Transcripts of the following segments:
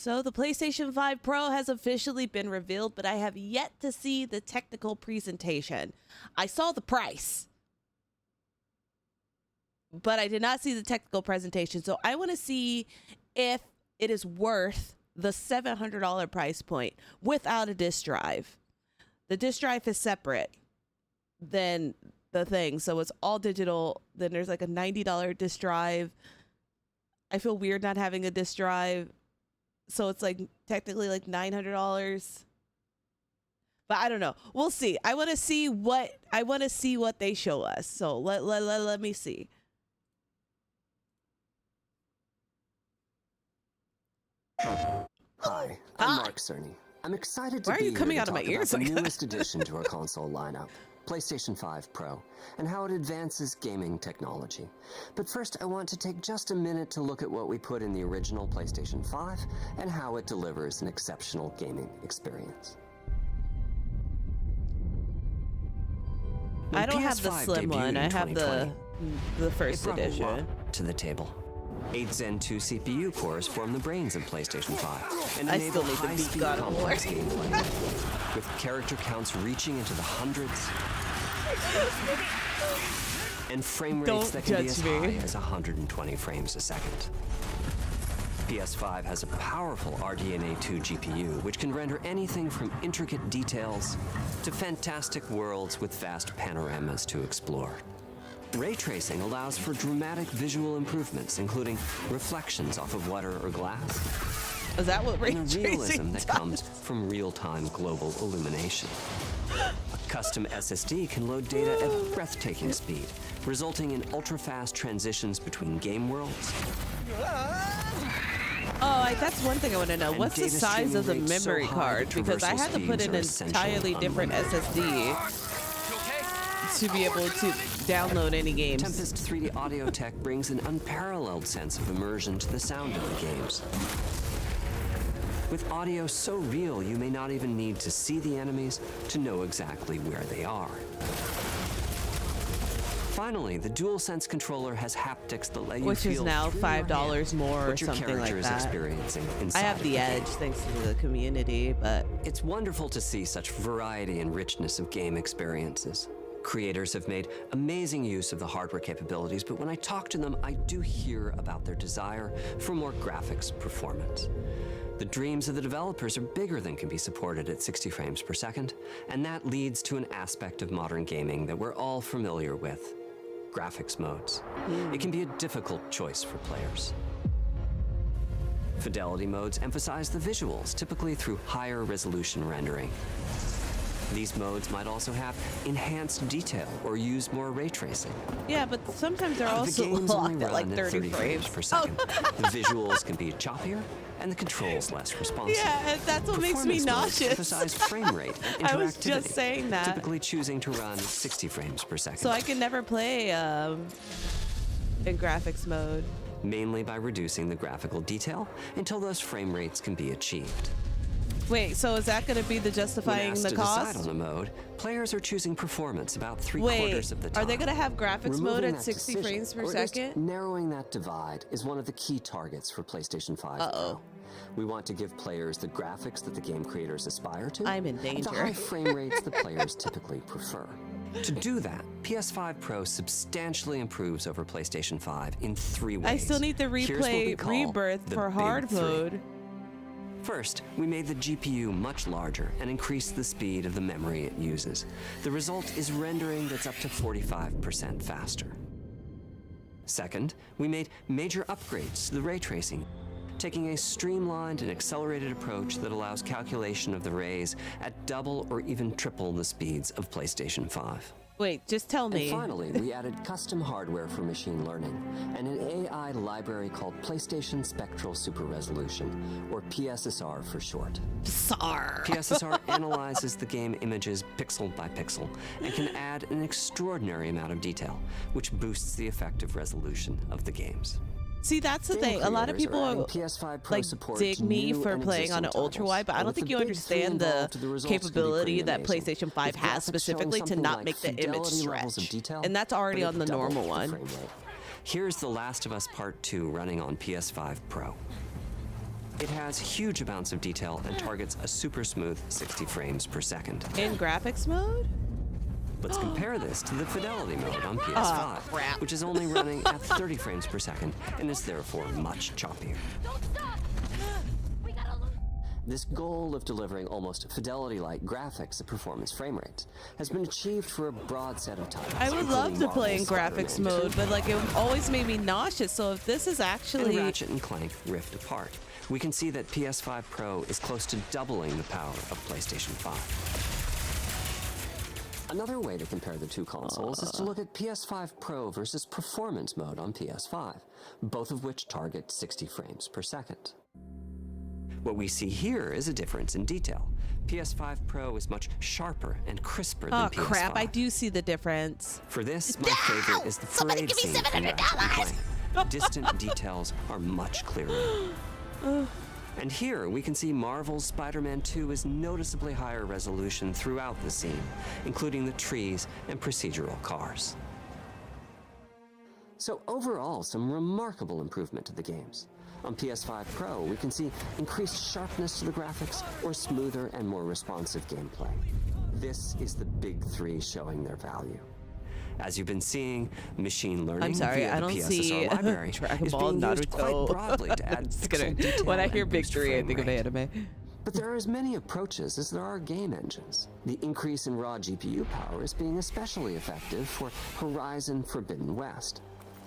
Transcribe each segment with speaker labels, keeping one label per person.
Speaker 1: So the PlayStation 5 Pro has officially been revealed, but I have yet to see the technical presentation. I saw the price, but I did not see the technical presentation. So I want to see if it is worth the $700 price point without a disk drive. The disk drive is separate than the thing. So it's all digital. Then there's like a $90 disk drive. I feel weird not having a disk drive. So it's like technically like $900. But I don't know. We'll see. I want to see what they show us. So let me see.
Speaker 2: Hi, I'm Mark Cerny. I'm excited to
Speaker 1: Why are
Speaker 2: be
Speaker 1: you
Speaker 2: here
Speaker 1: coming
Speaker 2: to
Speaker 1: out of my
Speaker 2: talk
Speaker 1: ears
Speaker 2: about the
Speaker 1: like that?
Speaker 2: newest addition to our console lineup, PlayStation 5 Pro, and how it advances gaming technology. But first, I want to take just a minute to look at what we put in the original PlayStation 5 and how it delivers an exceptional gaming experience.
Speaker 1: I don't have the slim one. I have the first
Speaker 2: it brought
Speaker 1: edition.
Speaker 2: a lot to the table. 8 Zen 2 CPU cores form the brains of PlayStation 5 and
Speaker 1: I
Speaker 2: enable
Speaker 1: still need to beat
Speaker 2: high-speed
Speaker 1: God of War.
Speaker 2: complex gameplay, with character counts reaching into the hundreds and frame rates
Speaker 1: Don't
Speaker 2: that can be
Speaker 1: judge
Speaker 2: as
Speaker 1: me.
Speaker 2: high as 120 frames a second. PS5 has a powerful RDNA 2 GPU, which can render anything from intricate details to fantastic worlds with vast panoramas to explore. Ray tracing allows for dramatic visual improvements, including reflections off of water or glass,
Speaker 1: Is that what ray
Speaker 2: and the
Speaker 1: tracing
Speaker 2: realism that
Speaker 1: does?
Speaker 2: comes from real-time global illumination. A custom SSD can load data at breathtaking speed, resulting in ultra-fast transitions between game worlds.
Speaker 1: Oh, that's one thing I want to know.
Speaker 2: And
Speaker 1: What's the
Speaker 2: data
Speaker 1: size of the
Speaker 2: streaming rates so
Speaker 1: memory
Speaker 2: high
Speaker 1: card?
Speaker 2: that
Speaker 1: Because I
Speaker 2: traversal
Speaker 1: had to put
Speaker 2: speeds
Speaker 1: in
Speaker 2: are
Speaker 1: an
Speaker 2: essentially
Speaker 1: entirely different
Speaker 2: unlimited.
Speaker 1: SSD to be able to download any games.
Speaker 2: Tempest 3D audio tech brings an unparalleled sense of immersion to the sound of the games. With audio so real, you may not even need to see the enemies to know exactly where they are. Finally, the DualSense controller has haptics that let you
Speaker 1: Which is
Speaker 2: feel
Speaker 1: now
Speaker 2: through your
Speaker 1: $5
Speaker 2: hands
Speaker 1: more or
Speaker 2: what your
Speaker 1: something
Speaker 2: character
Speaker 1: like
Speaker 2: is
Speaker 1: that.
Speaker 2: experiencing
Speaker 1: I
Speaker 2: inside
Speaker 1: have
Speaker 2: of
Speaker 1: the edge
Speaker 2: game.
Speaker 1: thanks to the community, but
Speaker 2: It's wonderful to see such variety and richness of game experiences. Creators have made amazing use of the hardware capabilities, but when I talk to them, I do hear about their desire for more graphics performance. The dreams of the developers are bigger than can be supported at 60 frames per second, and that leads to an aspect of modern gaming that we're all familiar with: graphics modes. It can be a difficult choice for players. Fidelity modes emphasize the visuals, typically through higher resolution rendering. These modes might also have enhanced detail or use more ray tracing.
Speaker 1: yeah, but sometimes they're
Speaker 2: The
Speaker 1: also
Speaker 2: games only
Speaker 1: locked at like
Speaker 2: run
Speaker 1: 30
Speaker 2: at 30
Speaker 1: frames.
Speaker 2: frames per second. The visuals can be choppier and the controls less responsive.
Speaker 1: Yeah, and that's what makes me
Speaker 2: Performance modes
Speaker 1: nauseous.
Speaker 2: emphasize frame rate and
Speaker 1: I was
Speaker 2: interactivity,
Speaker 1: just saying that.
Speaker 2: typically choosing to run 60 frames per second.
Speaker 1: So I can never play in graphics mode.
Speaker 2: Mainly by reducing the graphical detail until those frame rates can be achieved.
Speaker 1: Wait, so is that going to be the
Speaker 2: When
Speaker 1: justifying
Speaker 2: asked
Speaker 1: the
Speaker 2: to
Speaker 1: cost?
Speaker 2: decide on a mode, players are choosing performance about
Speaker 1: Wait,
Speaker 2: three-quarters of the time.
Speaker 1: are they going to have graphics mode
Speaker 2: Removing
Speaker 1: at
Speaker 2: that
Speaker 1: 60
Speaker 2: decision,
Speaker 1: frames per
Speaker 2: or at least
Speaker 1: second?
Speaker 2: narrowing that divide is one of the key targets for PlayStation 5 Pro. We want to give players the graphics that the game creators aspire to,
Speaker 1: I'm in
Speaker 2: and the
Speaker 1: danger.
Speaker 2: high frame rates that players typically prefer. To do that, PS5 Pro substantially improves over PlayStation 5 in 3 ways.
Speaker 1: I still need to
Speaker 2: Here's what we
Speaker 1: replay
Speaker 2: call
Speaker 1: Rebirth
Speaker 2: the
Speaker 1: for
Speaker 2: big
Speaker 1: hard
Speaker 2: 3.
Speaker 1: mode.
Speaker 2: First, we made the GPU much larger and increased the speed of the memory it uses. The result is rendering that's up to 45% faster. Second, we made major upgrades to the ray tracing, taking a streamlined and accelerated approach that allows calculation of the rays at double or even triple the speeds of PlayStation 5.
Speaker 1: Wait, just tell
Speaker 2: And
Speaker 1: me.
Speaker 2: finally, we added custom hardware for machine learning and an AI library called PlayStation Spectral Super Resolution, or PSSR for short.
Speaker 1: Sorry.
Speaker 2: PSSR analyzes the game images pixel by pixel and can add an extraordinary amount of detail, which boosts the effective resolution of the games.
Speaker 1: See, that's the thing. A lot of
Speaker 2: creators are adding
Speaker 1: people
Speaker 2: PS5 Pro
Speaker 1: like
Speaker 2: support
Speaker 1: dig
Speaker 2: to
Speaker 1: me
Speaker 2: new
Speaker 1: for
Speaker 2: and
Speaker 1: playing on an
Speaker 2: existing
Speaker 1: ultra
Speaker 2: titles.
Speaker 1: wide, but I
Speaker 2: And
Speaker 1: don't
Speaker 2: with
Speaker 1: think
Speaker 2: the
Speaker 1: you
Speaker 2: big three
Speaker 1: understand the
Speaker 2: involved, results can be
Speaker 1: capability
Speaker 2: pretty
Speaker 1: that
Speaker 2: amazing,
Speaker 1: PlayStation 5
Speaker 2: with
Speaker 1: has
Speaker 2: graphics showing
Speaker 1: specifically to
Speaker 2: something
Speaker 1: not
Speaker 2: like
Speaker 1: make the image
Speaker 2: fidelity levels of
Speaker 1: stretch.
Speaker 2: detail,
Speaker 1: And that's already
Speaker 2: but
Speaker 1: on the
Speaker 2: at double
Speaker 1: normal
Speaker 2: the
Speaker 1: one.
Speaker 2: frame rate. Here's The Last of Us Part 2 running on PS5 Pro. It has huge amounts of detail and targets a super smooth 60 frames per second.
Speaker 1: In graphics mode?
Speaker 2: Let's compare this to the fidelity mode on PS5, which is only running at 30 frames per second and is therefore much choppier.
Speaker 3: Don't stop! We gotta lose.
Speaker 2: This goal of delivering almost fidelity-like graphics at performance frame rates has been achieved for a broad set of titles.
Speaker 1: I would love to
Speaker 2: including
Speaker 1: play in
Speaker 2: Marvel's
Speaker 1: graphics
Speaker 2: Spider-Man
Speaker 1: mode, but like it always made me nauseous. So if this is
Speaker 2: 2
Speaker 1: actually
Speaker 2: and Ratchet and Clank Rift Apart, we can see that PS5 Pro is close to doubling the power of PlayStation 5. Another way to compare the two consoles is to look at PS5 Pro versus Performance mode on PS5, both of which target 60 frames per second. What we see here is a difference in detail. PS5 Pro is much sharper and crisper than
Speaker 1: oh
Speaker 2: PS5.
Speaker 1: crap, I do see the difference.
Speaker 2: For this, my favorite is the parade scene from Ratchet and Clank. Distant details are much clearer. And here we can see Marvel's Spider-Man 2 is noticeably higher resolution throughout the scene, including the trees and procedural cars. So overall, some remarkable improvement to the games. On PS5 Pro, we can see increased sharpness to the graphics or smoother and more responsive gameplay. This is the big three showing their value. As you've been seeing, machine learning
Speaker 1: I'm sorry,
Speaker 2: via
Speaker 1: I
Speaker 2: the
Speaker 1: don't
Speaker 2: PSSR
Speaker 1: see
Speaker 2: library
Speaker 1: Dragon
Speaker 2: is
Speaker 1: Ball,
Speaker 2: being used quite
Speaker 1: Naruto.
Speaker 2: broadly to add
Speaker 1: Just
Speaker 2: pixel
Speaker 1: kidding.
Speaker 2: detail
Speaker 1: When I
Speaker 2: and
Speaker 1: hear Big
Speaker 2: boost
Speaker 1: Three, I
Speaker 2: frame
Speaker 1: think of
Speaker 2: rate.
Speaker 1: anime.
Speaker 2: But there are as many approaches as there are game engines. The increase in raw GPU power is being especially effective for Horizon Forbidden West.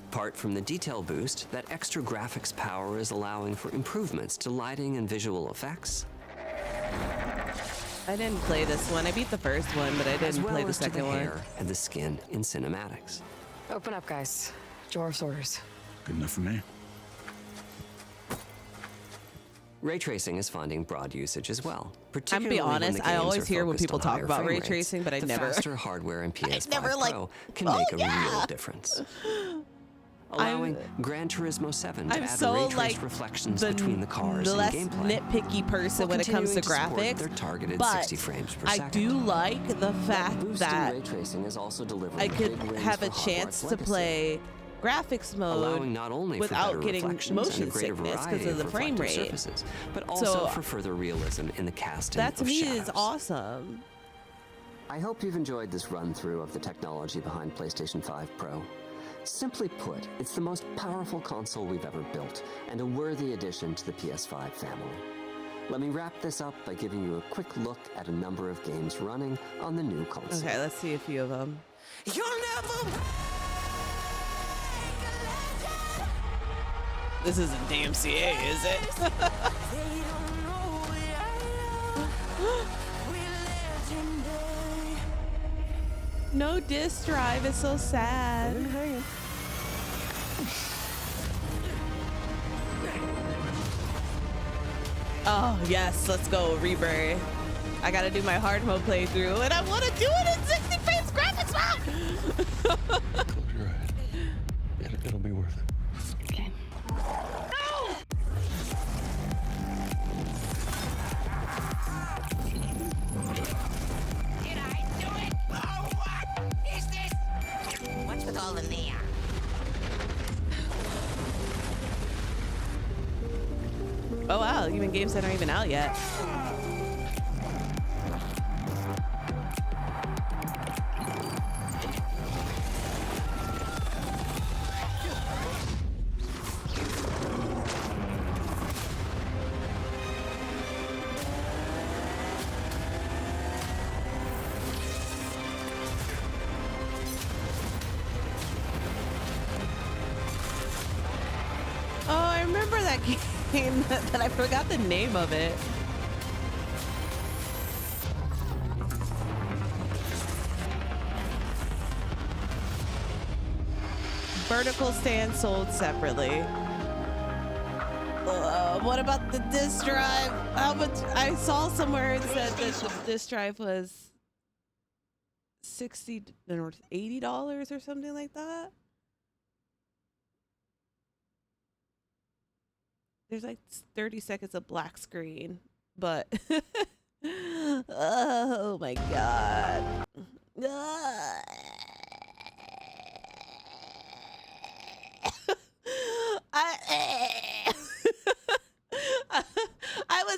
Speaker 2: Apart from the detail boost, that extra graphics power is allowing for improvements to lighting and visual effects,
Speaker 1: I didn't play this one. I beat the first one, but I
Speaker 2: as
Speaker 1: didn't
Speaker 2: well
Speaker 1: play the
Speaker 2: as to the
Speaker 1: second one.
Speaker 2: hair and the skin in cinematics.
Speaker 4: Open up, guys. Jor's orders.
Speaker 5: Good enough for me.
Speaker 2: Ray tracing is finding broad usage as well.
Speaker 1: I'm gonna
Speaker 2: Particularly
Speaker 1: be honest,
Speaker 2: when the
Speaker 1: I
Speaker 2: games
Speaker 1: always
Speaker 2: are
Speaker 1: hear when
Speaker 2: focused
Speaker 1: people
Speaker 2: on
Speaker 1: talk
Speaker 2: higher
Speaker 1: about
Speaker 2: frame
Speaker 1: ray
Speaker 2: rates.
Speaker 1: tracing, but I
Speaker 2: the
Speaker 1: never-
Speaker 2: faster hardware in PS5
Speaker 1: never, like,
Speaker 2: Pro can
Speaker 1: oh,
Speaker 2: make a
Speaker 1: yeah.
Speaker 2: real difference. Allowing Gran Turismo 7 to
Speaker 1: I'm
Speaker 2: add
Speaker 1: so
Speaker 2: ray trace
Speaker 1: like
Speaker 2: reflections between the cars
Speaker 1: the
Speaker 2: and
Speaker 1: less
Speaker 2: gameplay.
Speaker 1: nitpicky person
Speaker 2: while
Speaker 1: when it comes to
Speaker 2: continuing support
Speaker 1: graphics,
Speaker 2: their targeted
Speaker 1: but
Speaker 2: 60 frames per
Speaker 1: I
Speaker 2: second.
Speaker 1: do like the fact
Speaker 2: Boost
Speaker 1: that
Speaker 2: in ray tracing is also delivering
Speaker 1: I could
Speaker 2: big wins
Speaker 1: have a
Speaker 2: for Hogwarts
Speaker 1: chance to
Speaker 2: Legacy,
Speaker 1: play graphics
Speaker 2: allowing
Speaker 1: mode
Speaker 2: not only for
Speaker 1: without
Speaker 2: better
Speaker 1: getting
Speaker 2: reflections
Speaker 1: motion
Speaker 2: and a greater
Speaker 1: sickness
Speaker 2: variety
Speaker 1: because of the frame
Speaker 2: reflective
Speaker 1: rate.
Speaker 2: surfaces, but also
Speaker 1: So,
Speaker 2: for further realism in the casting
Speaker 1: That to
Speaker 2: of
Speaker 1: me
Speaker 2: shadows.
Speaker 1: is awesome.
Speaker 2: I hope you've enjoyed this run-through of the technology behind PlayStation 5 Pro. Simply put, it's the most powerful console we've ever built, and a worthy addition to the PS5 family. Let me wrap this up by giving you a quick look at a number of games running on the new console.
Speaker 1: Okay, let's see a few of them.
Speaker 2: You'll never...
Speaker 1: This isn't DMCA, is it? No disc drive, it's so sad. Oh, yes, let's go, Rebirth. I gotta do my hard mode playthrough, and I wanna do it in 60 frames graphics mode!
Speaker 5: Close your eyes. It'll be worth it.
Speaker 4: Okay.
Speaker 3: Did I do it? Oh, what is this? What's with all the neon?
Speaker 1: Oh wow, even games that aren't even out yet. Oh, I remember that game, but I forgot the name of it. Vertical stand sold separately. What about the disc drive? How much? I saw somewhere it said that the disc drive was $60 or $80 or something like that. There's like 30 seconds of black screen, but oh my god.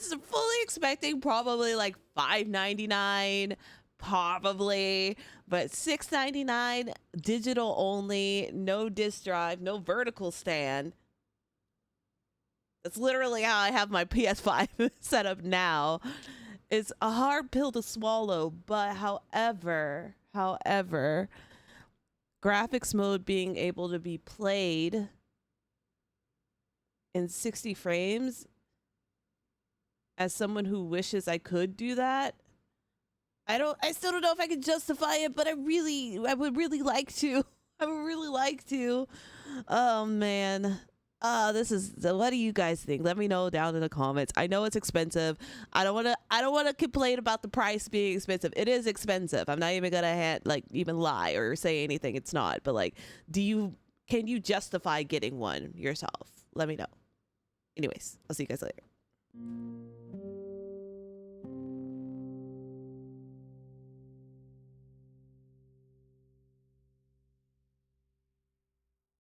Speaker 1: was fully expecting probably like $5.99, probably, but $6.99, digital only, no disc drive, no vertical stand. That's literally how I have my PS5 set up now. It's a hard pill to swallow, but however, graphics mode being able to be played in 60 frames, as someone who wishes I could do that, I still don't know if I can justify it, but I would really like to. I would really like to. Oh man. What do you guys think? Let me know down in the comments. I know it's expensive. I don't want to complain about the price being expensive. It is expensive. I'm not even gonna even lie or say anything. It's not. But like, can you justify getting one yourself? Let me know. Anyways, I'll see you guys later.